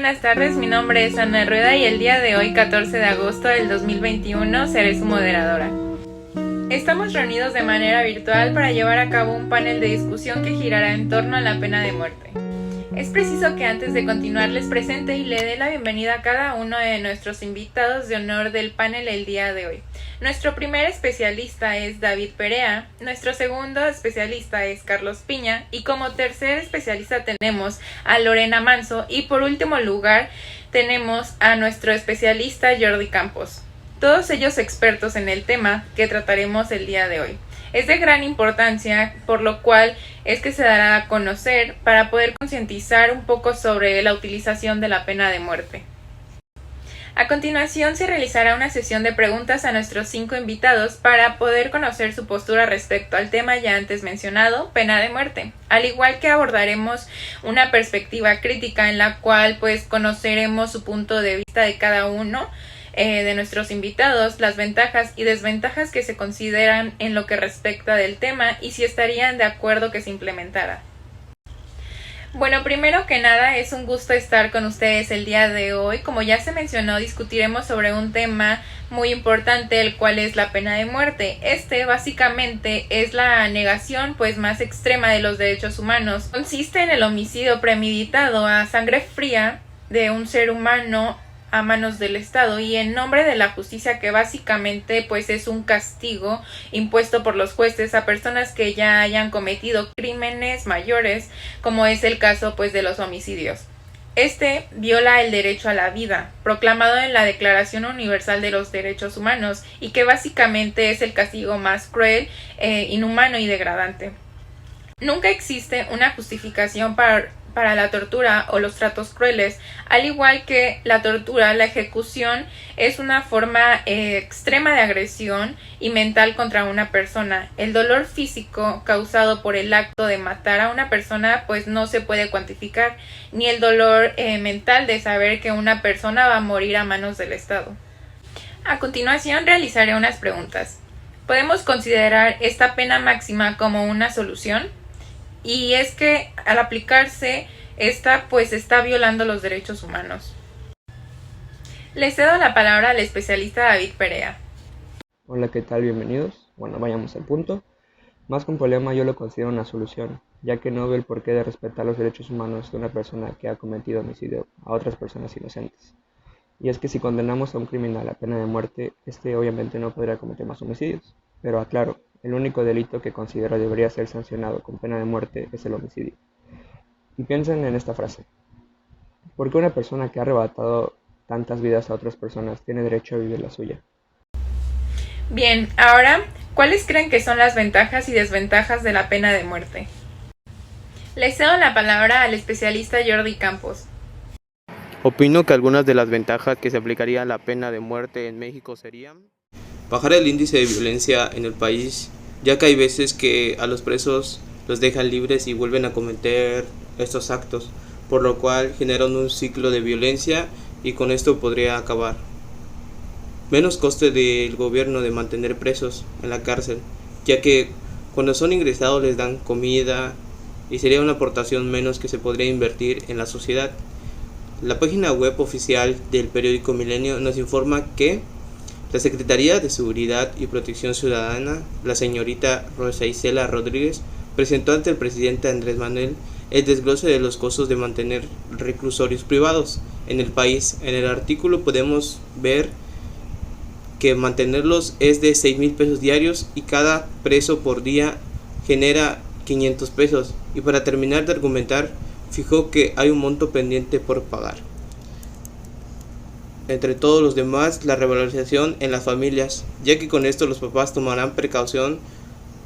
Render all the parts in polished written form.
buenas tardes, mi nombre es Ana Rueda y el día de hoy, 14 de agosto del 2021, seré su moderadora. Estamos reunidos de manera virtual para llevar a cabo un panel de discusión que girará en torno a la pena de muerte. Es preciso que antes de continuar les presente y le dé la bienvenida a cada uno de nuestros invitados de honor del panel el día de hoy. Nuestro primer especialista es David Perea, nuestro segundo especialista es Carlos Piña y como tercer especialista tenemos a Lorena Manso y por último lugar tenemos a nuestro especialista Jordi Campos. Todos ellos expertos en el tema que trataremos el día de hoy. Es de gran importancia, por lo cual es que se dará a conocer para poder concientizar un poco sobre la utilización de la pena de muerte. A continuación se realizará una sesión de preguntas a nuestros 5 invitados para poder conocer su postura respecto al tema ya antes mencionado, pena de muerte. Al igual que abordaremos una perspectiva crítica en la cual conoceremos su punto de vista de cada uno de nuestros invitados, las ventajas y desventajas que se consideran en lo que respecta del tema y si estarían de acuerdo que se implementara. Bueno, primero que nada es un gusto estar con ustedes el día de hoy. Como ya se mencionó, discutiremos sobre un tema muy importante, el cual es la pena de muerte. Básicamente es la negación más extrema de los derechos humanos. Consiste en el homicidio premeditado a sangre fría de un ser humano a manos del Estado y en nombre de la justicia, que básicamente es un castigo impuesto por los jueces a personas que ya hayan cometido crímenes mayores, como es el caso de los homicidios. Viola el derecho a la vida, proclamado en la Declaración Universal de los Derechos Humanos, y que básicamente es el castigo más cruel, inhumano y degradante. Nunca existe una justificación para la tortura o los tratos crueles. Al igual que la tortura, la ejecución es una forma extrema de agresión y mental contra una persona. El dolor físico causado por el acto de matar a una persona no se puede cuantificar, ni el dolor mental de saber que una persona va a morir a manos del Estado. A continuación realizaré unas preguntas. ¿Podemos considerar esta pena máxima como una solución? Y es que al aplicarse esta está violando los derechos humanos. Le cedo la palabra al especialista David Perea. Hola, ¿qué tal? Bienvenidos. Bueno, vayamos al punto. Más que un problema, yo lo considero una solución, ya que no veo el porqué de respetar los derechos humanos de una persona que ha cometido homicidio a otras personas inocentes. Y es que si condenamos a un criminal a pena de muerte, obviamente no podrá cometer más homicidios. Pero aclaro, el único delito que considero debería ser sancionado con pena de muerte es el homicidio. Y piensen en esta frase. ¿Por qué una persona que ha arrebatado tantas vidas a otras personas tiene derecho a vivir la suya? Bien, ahora, ¿cuáles creen que son las ventajas y desventajas de la pena de muerte? Le cedo la palabra al especialista Jordi Campos. Opino que algunas de las ventajas que se aplicaría a la pena de muerte en México serían bajar el índice de violencia en el país, ya que hay veces que a los presos los dejan libres y vuelven a cometer estos actos, por lo cual generan un ciclo de violencia y con esto podría acabar. Menos coste del gobierno de mantener presos en la cárcel, ya que cuando son ingresados les dan comida y sería una aportación menos que se podría invertir en la sociedad. La página web oficial del periódico Milenio nos informa que la Secretaría de Seguridad y Protección Ciudadana, la señorita Rosa Isela Rodríguez, presentó ante el presidente Andrés Manuel el desglose de los costos de mantener reclusorios privados en el país. En el artículo podemos ver que mantenerlos es de 6,000 pesos diarios y cada preso por día genera 500 pesos. Y para terminar de argumentar, fijó que hay un monto pendiente por pagar. Entre todos los demás, la revalorización en las familias, ya que con esto los papás tomarán precaución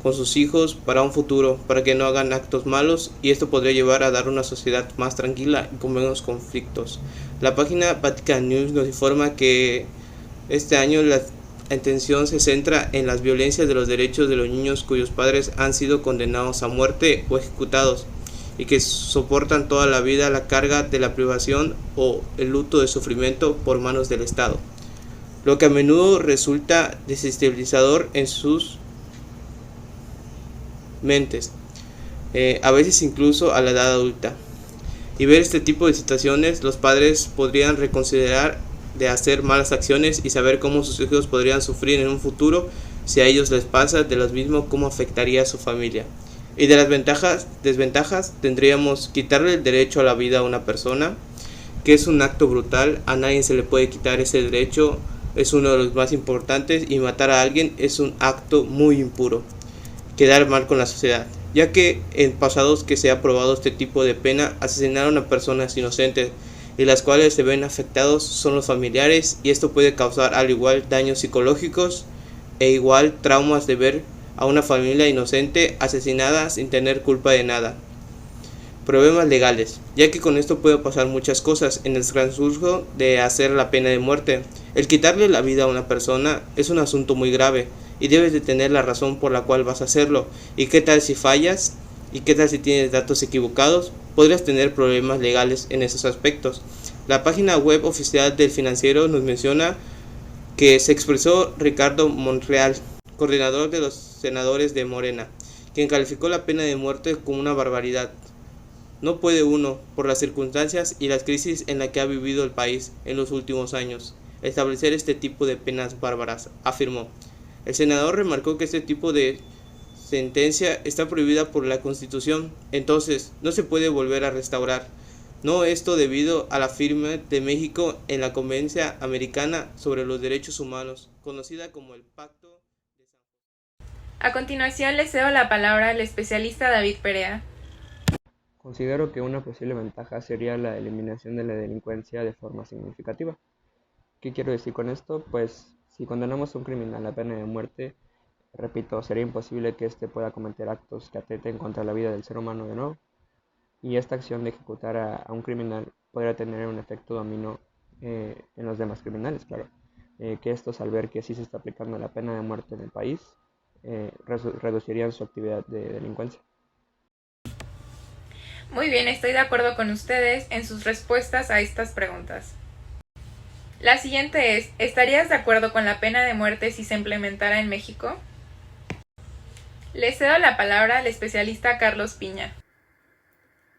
con sus hijos para un futuro, para que no hagan actos malos, y esto podría llevar a dar una sociedad más tranquila y con menos conflictos. La página Vatican News nos informa que este año la atención se centra en las violencias de los derechos de los niños cuyos padres han sido condenados a muerte o ejecutados, y que soportan toda la vida la carga de la privación o el luto de sufrimiento por manos del Estado, lo que a menudo resulta desestabilizador en sus mentes, a veces incluso a la edad adulta. Y ver este tipo de situaciones, los padres podrían reconsiderar de hacer malas acciones y saber cómo sus hijos podrían sufrir en un futuro si a ellos les pasa de lo mismo, cómo afectaría a su familia. Y de las desventajas, tendríamos quitarle el derecho a la vida a una persona, que es un acto brutal, a nadie se le puede quitar ese derecho, es uno de los más importantes, y matar a alguien es un acto muy impuro, quedar mal con la sociedad, ya que en pasados que se ha probado este tipo de pena, asesinaron a personas inocentes, y las cuales se ven afectados son los familiares, y esto puede causar al igual daños psicológicos e igual traumas de ver a una familia inocente asesinada sin tener culpa de nada. Problemas legales, ya que con esto puede pasar muchas cosas en el transcurso de hacer la pena de muerte. El quitarle la vida a una persona es un asunto muy grave y debes de tener la razón por la cual vas a hacerlo. ¿Y qué tal si fallas? ¿Y qué tal si tienes datos equivocados? Podrías tener problemas legales en esos aspectos. La página web oficial del Financiero nos menciona que se expresó Ricardo Monreal, coordinador de los senadores de Morena, quien calificó la pena de muerte como una barbaridad. No puede uno, por las circunstancias y las crisis en las que ha vivido el país en los últimos años, establecer este tipo de penas bárbaras, afirmó. El senador remarcó que este tipo de sentencia está prohibida por la Constitución, entonces no se puede volver a restaurar. No esto debido a la firma de México en la Convención Americana sobre los Derechos Humanos, conocida como el Pacto de San José. A continuación le cedo la palabra al especialista David Perea. Considero que una posible ventaja sería la eliminación de la delincuencia de forma significativa. ¿Qué quiero decir con esto? Pues si condenamos a un criminal a pena de muerte, repito, sería imposible que éste pueda cometer actos que atenten contra la vida del ser humano de nuevo. Y esta acción de ejecutar a un criminal podría tener un efecto dominó en los demás criminales, claro. Que estos, al ver que sí se está aplicando la pena de muerte en el país, reducirían su actividad de delincuencia. Muy bien, estoy de acuerdo con ustedes en sus respuestas a estas preguntas. La siguiente es, ¿estarías de acuerdo con la pena de muerte si se implementara en México? Le cedo la palabra al especialista Carlos Piña.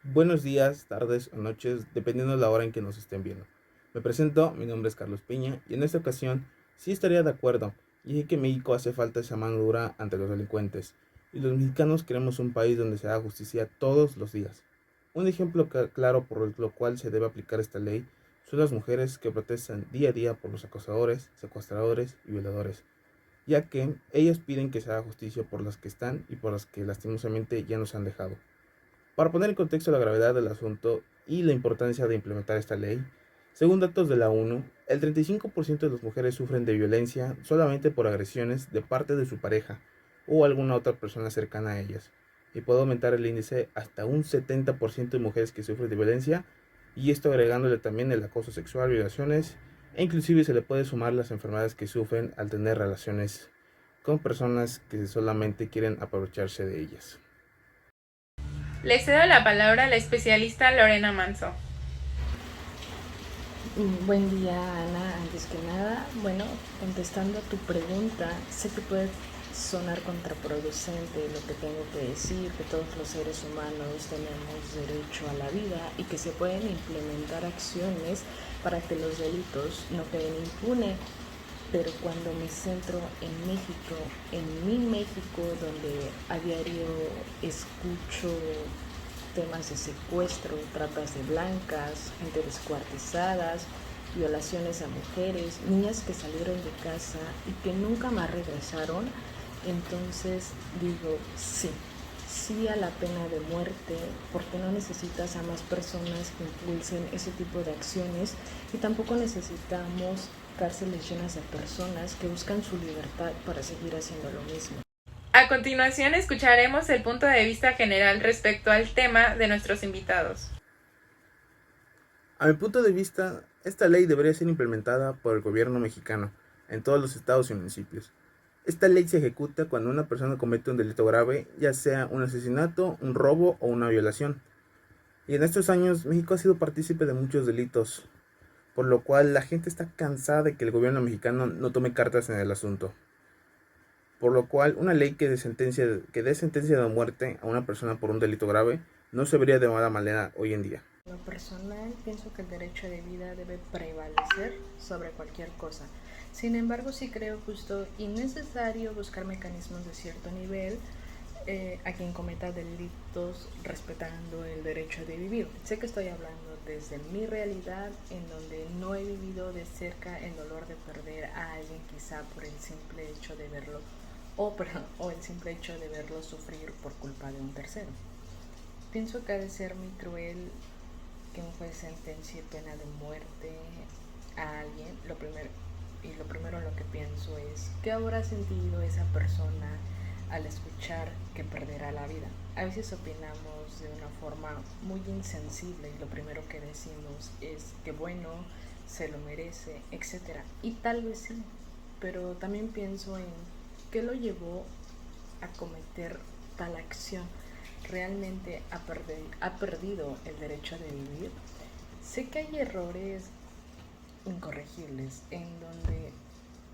Buenos días, tardes o noches, dependiendo de la hora en que nos estén viendo. Me presento, mi nombre es Carlos Piña y en esta ocasión sí estaría de acuerdo, y es que en México hace falta esa mano dura ante los delincuentes y los mexicanos queremos un país donde se haga justicia todos los días. Un ejemplo claro por lo cual se debe aplicar esta ley son las mujeres que protestan día a día por los acosadores, secuestradores y violadores, ya que ellas piden que se haga justicia por las que están y por las que lastimosamente ya nos han dejado. Para poner en contexto la gravedad del asunto y la importancia de implementar esta ley, según datos de la ONU, el 35% de las mujeres sufren de violencia solamente por agresiones de parte de su pareja o alguna otra persona cercana a ellas, y puede aumentar el índice hasta un 70% de mujeres que sufren de violencia, y esto agregándole también el acoso sexual, violaciones, e inclusive se le puede sumar las enfermedades que sufren al tener relaciones con personas que solamente quieren aprovecharse de ellas. Le cedo la palabra a la especialista Lorena Manso. Buen día, Ana. Antes que nada, bueno, contestando a tu pregunta, sé que puede sonar contraproducente lo que tengo que decir, que todos los seres humanos tenemos derecho a la vida y que se pueden implementar acciones para que los delitos no queden impunes. Pero cuando me centro en México, en mi México, donde a diario escucho temas de secuestro, tratas de blancas, gente descuartizadas, violaciones a mujeres, niñas que salieron de casa y que nunca más regresaron, entonces digo sí a la pena de muerte, porque no necesitas a más personas que impulsen ese tipo de acciones y tampoco necesitamos cárceles llenas de personas que buscan su libertad para seguir haciendo lo mismo. A continuación escucharemos el punto de vista general respecto al tema de nuestros invitados. A mi punto de vista, esta ley debería ser implementada por el gobierno mexicano en todos los estados y municipios. Esta ley se ejecuta cuando una persona comete un delito grave, ya sea un asesinato, un robo o una violación. Y en estos años México ha sido partícipe de muchos delitos, por lo cual la gente está cansada de que el gobierno mexicano no tome cartas en el asunto. Por lo cual, una ley que dé sentencia de muerte a una persona por un delito grave no se vería de mala manera hoy en día. En lo personal, pienso que el derecho de vida debe prevalecer sobre cualquier cosa. Sin embargo, sí creo justo y necesario buscar mecanismos de cierto nivel a quien cometa delitos respetando el derecho de vivir. Sé que estoy hablando desde mi realidad, en donde no he vivido de cerca el dolor de perder a alguien, quizá por el simple hecho de verlo o el simple hecho de verlo sufrir por culpa de un tercero. Pienso que ha de ser muy cruel que un juez sentencie pena de muerte a alguien. Lo primero en lo que pienso es qué habrá sentido esa persona al escuchar que perderá la vida. A veces opinamos de una forma muy insensible y lo primero que decimos es que bueno, se lo merece, etc. Y tal vez sí, pero también pienso en qué lo llevó a cometer tal acción. ¿Realmente ha perdido el derecho de vivir? Sé que hay errores incorregibles en donde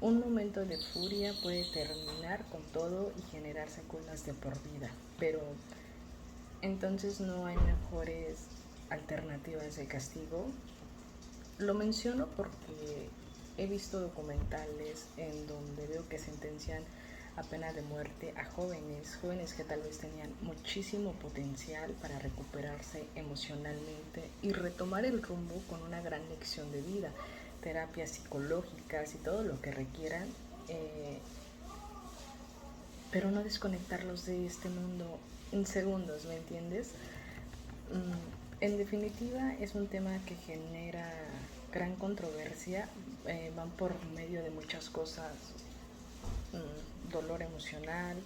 un momento de furia puede terminar con todo y generar secuelas de por vida, pero entonces no hay mejores alternativas de castigo. Lo menciono porque he visto documentales en donde veo que sentencian a pena de muerte a jóvenes que tal vez tenían muchísimo potencial para recuperarse emocionalmente y retomar el rumbo con una gran lección de vida, terapias psicológicas y todo lo que requieran, pero no desconectarlos de este mundo en segundos, ¿me entiendes? En definitiva, es un tema que genera gran controversia, van por medio de muchas cosas, dolor emocional,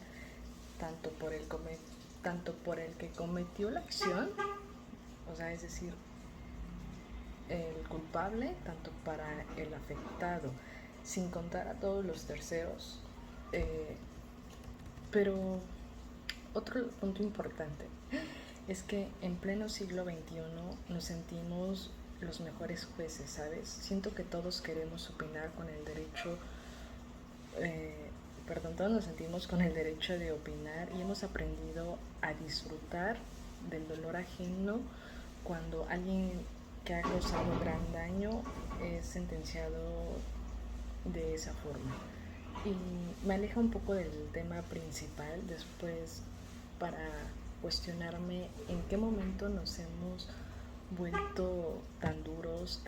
tanto por el que cometió la acción, o sea, es decir, el culpable, tanto para el afectado, sin contar a todos los terceros. Pero otro punto importante es que en pleno siglo XXI nos sentimos los mejores jueces, ¿sabes? Siento que todos queremos opinar con el derecho, todos nos sentimos con el derecho de opinar y hemos aprendido a disfrutar del dolor ajeno cuando alguien que ha causado gran daño es sentenciado de esa forma. Y me aleja un poco del tema principal después para cuestionarme en qué momento nos hemos vuelto tan duros.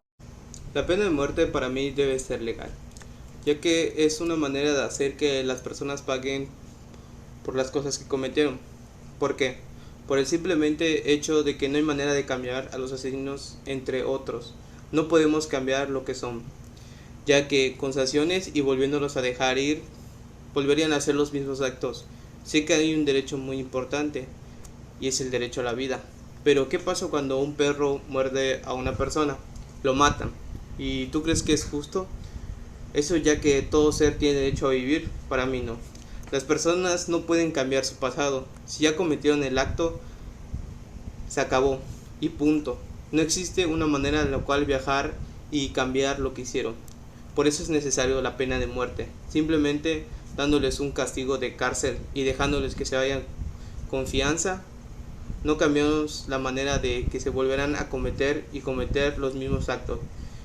La pena de muerte para mí debe ser legal, ya que es una manera de hacer que las personas paguen por las cosas que cometieron. ¿Por qué? Por el simplemente hecho de que no hay manera de cambiar a los asesinos, entre otros. No podemos cambiar lo que son, ya que con sanciones y volviéndolos a dejar ir, volverían a hacer los mismos actos. Sé que hay un derecho muy importante, y es el derecho a la vida. Pero ¿qué pasa cuando un perro muerde a una persona? Lo matan. ¿Y tú crees que es justo? Eso, ya que todo ser tiene derecho a vivir, para mí no. Las personas no pueden cambiar su pasado. Si ya cometieron el acto, se acabó y punto. No existe una manera en la cual viajar y cambiar lo que hicieron. Por eso es necesario la pena de muerte. Simplemente dándoles un castigo de cárcel y dejándoles que se vayan con fianza, no cambiamos la manera de que se volverán a cometer los mismos actos,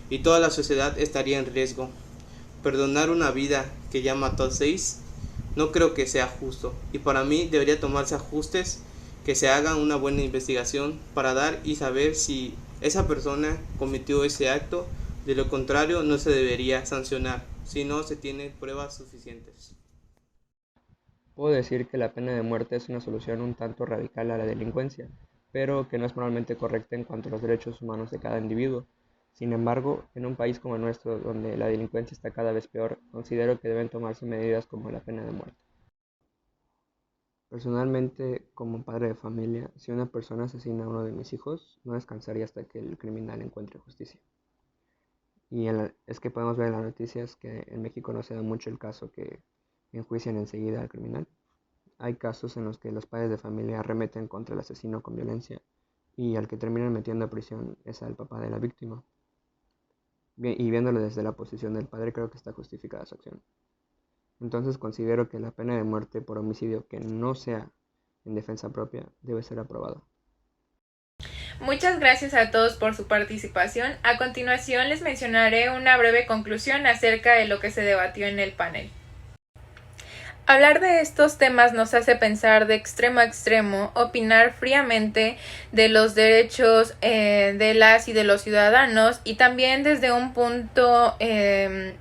y toda la sociedad estaría en riesgo. Perdonar una vida que ya mató a 6 no creo que sea justo, y para mí debería tomarse ajustes, que se haga una buena investigación para dar y saber si esa persona cometió ese acto. De lo contrario, no se debería sancionar si no se tienen pruebas suficientes. Puedo decir que la pena de muerte es una solución un tanto radical a la delincuencia, pero que no es moralmente correcta en cuanto a los derechos humanos de cada individuo. Sin embargo, en un país como el nuestro, donde la delincuencia está cada vez peor, considero que deben tomarse medidas como la pena de muerte. Personalmente, como padre de familia, si una persona asesina a uno de mis hijos, no descansaría hasta que el criminal encuentre justicia. Es que podemos ver en las noticias que en México no se da mucho el caso que enjuician enseguida al criminal. Hay casos en los que los padres de familia arremeten contra el asesino con violencia y al que terminan metiendo a prisión es al papá de la víctima. Y viéndolo desde la posición del padre, creo que está justificada su acción. Entonces considero que la pena de muerte por homicidio que no sea en defensa propia debe ser aprobada. Muchas gracias a todos por su participación. A continuación les mencionaré una breve conclusión acerca de lo que se debatió en el panel. Hablar de estos temas nos hace pensar de extremo a extremo, opinar fríamente de los derechos de las y de los ciudadanos y también desde un punto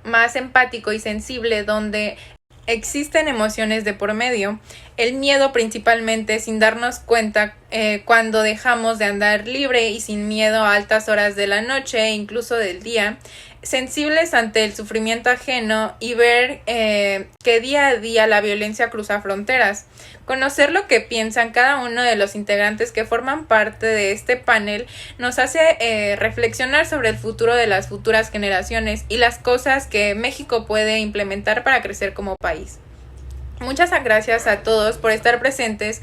más empático y sensible donde existen emociones de por medio, el miedo principalmente sin darnos cuenta cuando dejamos de andar libre y sin miedo a altas horas de la noche e incluso del día, sensibles ante el sufrimiento ajeno y ver que día a día la violencia cruza fronteras. Conocer lo que piensan cada uno de los integrantes que forman parte de este panel nos hace reflexionar sobre el futuro de las futuras generaciones y las cosas que México puede implementar para crecer como país. Muchas gracias a todos por estar presentes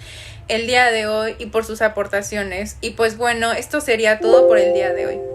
el día de hoy y por sus aportaciones. Y pues bueno, esto sería todo por el día de hoy.